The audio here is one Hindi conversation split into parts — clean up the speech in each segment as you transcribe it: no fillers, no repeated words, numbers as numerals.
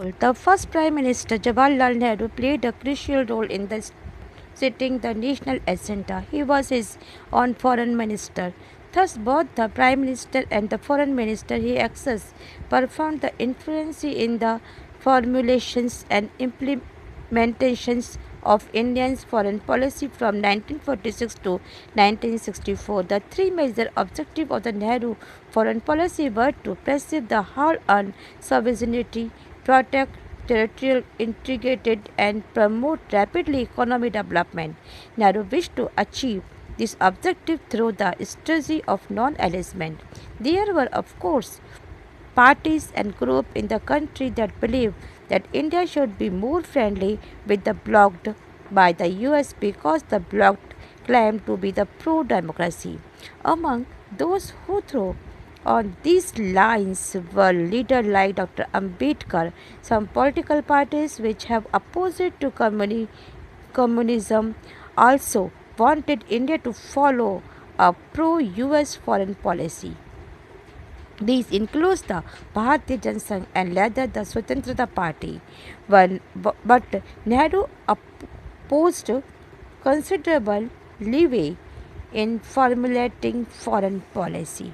role. The first Prime Minister Jawaharlal Nehru played a crucial role in setting the national agenda. He was his own foreign minister. Thus, both the Prime Minister and the Foreign Minister he accessed performed the influence in the formulations and implementations of India's foreign policy from 1946 to 1964. The three major objectives of the Nehru foreign policy were to preserve the hard-earned sovereignty, protect territorial integrity, and promote rapidly economic development. Nehru wished to achieve this objective through the strategy of non-alignment. There were, of course, parties and groups in the country that believed that India should be more friendly with the blocked by the US because the blocked claimed to be the pro-democracy. Among those who threw on these lines were leaders like Dr. Ambedkar. Some political parties which have opposed to communism also wanted India to follow a pro-US foreign policy. These includes the Bharatiya Janasangh and later the Swatantrata Party. But Nehru opposed considerable leeway in formulating foreign policy.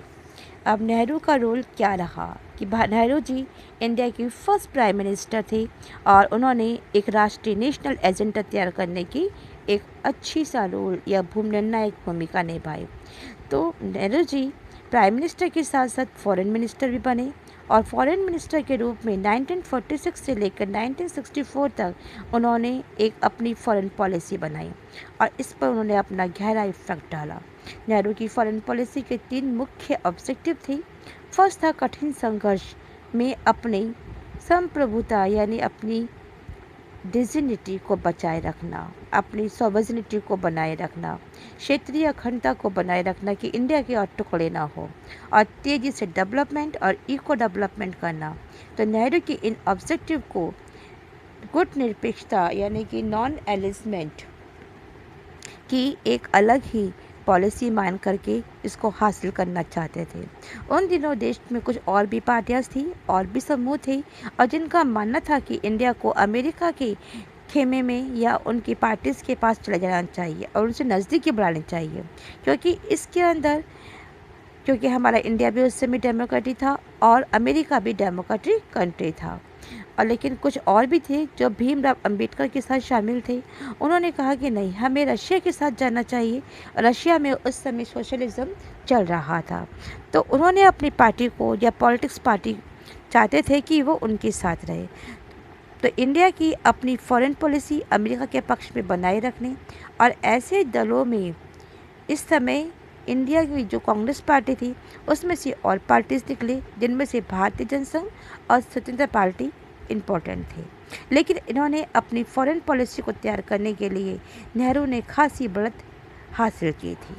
अब नेहरू का रोल क्या रहा कि नेहरू जी इंडिया की फर्स्ट प्राइम मिनिस्टर थे और उन्होंने एक राष्ट्रीय नेशनल एजेंडा तैयार करने की एक अच्छी सा रोल या निर्णायक भूमिका निभाई। तो नेहरू जी प्राइम मिनिस्टर के साथ साथ फॉरेन मिनिस्टर भी बने और फॉरेन मिनिस्टर के रूप में 1946 से लेकर 1964 तक उन्होंने एक अपनी फॉरेन पॉलिसी बनाई और इस पर उन्होंने अपना गहरा इफेक्ट डाला। नेहरू की फॉरेन पॉलिसी के 3 मुख्य ऑब्जेक्टिव थे। फर्स्ट था कठिन संघर्ष में अपनी संप्रभुता यानी अपनी डिजिनिटी को बचाए रखना, अपनी सॉवरेनिटी को बनाए रखना, क्षेत्रीय अखंडता को बनाए रखना कि इंडिया के और टुकड़े ना हो और तेज़ी से डेवलपमेंट और इको डेवलपमेंट करना। तो नेहरू की इन ऑब्जेक्टिव को गुट निरपेक्षता यानी कि नॉन एलिजमेंट की एक अलग ही पॉलिसी मान करके इसको हासिल करना चाहते थे। उन दिनों देश में कुछ और भी पार्टियाँ थी और भी समूह थे और जिनका मानना था कि इंडिया को अमेरिका के खेमे में या उनकी पार्टीज़ के पास चले जाना चाहिए और उनसे नज़दीकी बढ़ानी चाहिए क्योंकि इसके अंदर क्योंकि हमारा इंडिया भी उस समय डेमोक्रेटिक था और अमेरिका भी डेमोक्रेटिक कंट्री था। और लेकिन कुछ और भी थे जो भीमराव अंबेडकर के साथ शामिल थे। उन्होंने कहा कि नहीं, हमें रशिया के साथ जाना चाहिए। रशिया में उस समय सोशलिज्म चल रहा था तो उन्होंने अपनी पार्टी को या पॉलिटिक्स पार्टी चाहते थे कि वो उनके साथ रहे। तो इंडिया की अपनी फॉरेन पॉलिसी अमेरिका के पक्ष में बनाए रखने और ऐसे दलों में इस समय इंडिया की जो कांग्रेस पार्टी थी उसमें से और पार्टीज निकले जिनमें से भारतीय जनसंघ और स्वतंत्र पार्टी इम्पोर्टेंट थे। लेकिन इन्होंने अपनी फॉरेन पॉलिसी को तैयार करने के लिए नेहरू ने खासी बढ़त हासिल की थी।